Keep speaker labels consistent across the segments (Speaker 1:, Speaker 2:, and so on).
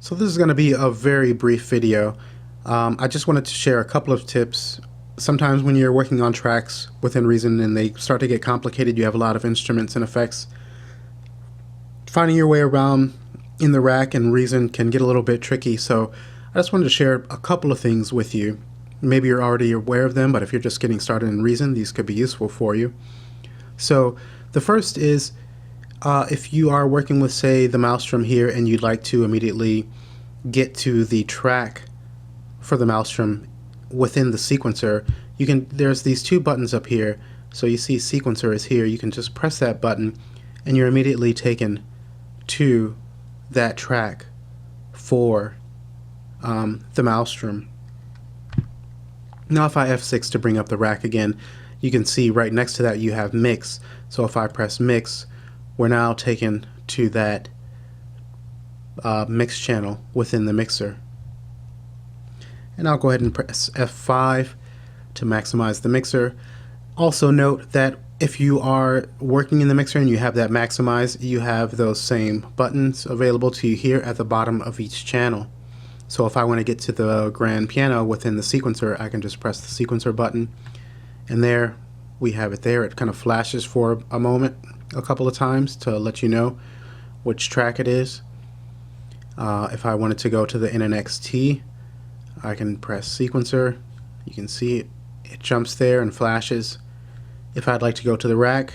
Speaker 1: So this is going to be a very brief video. I just wanted to share a couple of tips. Sometimes when you're working on tracks within Reason and they start to get complicated, you have a lot of instruments and effects. Finding your way around in the rack and Reason can get a little bit tricky, so I just wanted to share a couple of things with you. Maybe you're already aware of them, but if you're just getting started in Reason, these could be useful for you. So the first is if you are working with, say, the Maelstrom here and you'd like to immediately get to the track for the Maelstrom within the sequencer, there's these two buttons up here. So you see sequencer is here. You can just press that button and you're immediately taken to that track for the Maelstrom. Now if I F6 to bring up the rack again, you can see right next to that you have mix. So if I press mix, we're now taken to that mix channel within the mixer. And I'll go ahead and press F5 to maximize the mixer. Also note that if you are working in the mixer and you have that maximize, you have those same buttons available to you here at the bottom of each channel. So if I want to get to the grand piano within the sequencer, I can just press the sequencer button, and there we have it there. It kind of flashes for a moment, a couple of times, to let you know which track it is. If I wanted to go to the NNXT, I can press sequencer. You can see it jumps there and flashes. If I'd like to go to the rack,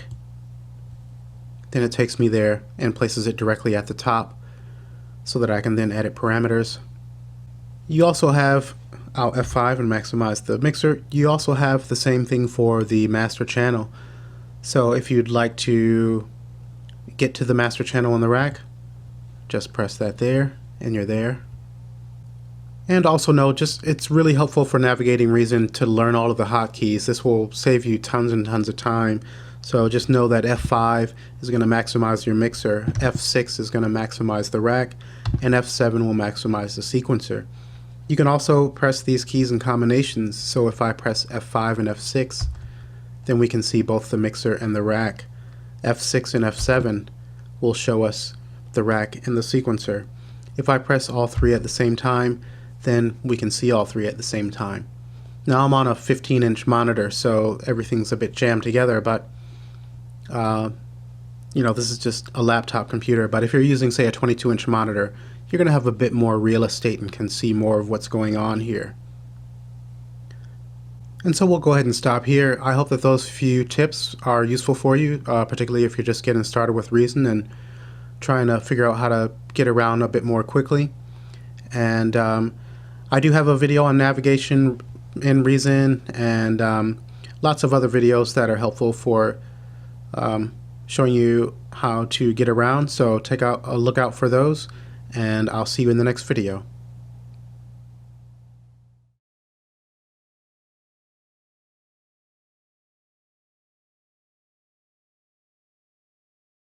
Speaker 1: then it takes me there and places it directly at the top so that I can then edit parameters. You also have, I'll F5 and maximize the mixer. You also have the same thing for the master channel. So if you'd like to get to the master channel on the rack, just press that there and you're there. And also note, it's really helpful for navigating Reason to learn all of the hotkeys. This will save you tons and tons of time. So just know that F5 is going to maximize your mixer, F6 is going to maximize the rack, and F7 will maximize the sequencer. You can also press these keys in combinations. So if I press F5 and F6, then we can see both the mixer and the rack. F6 and F7 will show us the rack and the sequencer. If I press all three at the same time, then we can see all three at the same time. Now I'm on a 15-inch monitor, so everything's a bit jammed together, but you know, this is just a laptop computer. But if you're using, say, a 22-inch monitor, you're going to have a bit more real estate and can see more of what's going on here. And so we'll go ahead and stop here. I hope that those few tips are useful for you, particularly if you're just getting started with Reason and trying to figure out how to get around a bit more quickly. And I do have a video on navigation in Reason and lots of other videos that are helpful for showing you how to get around. So take a look out for those, and I'll see you in the next video.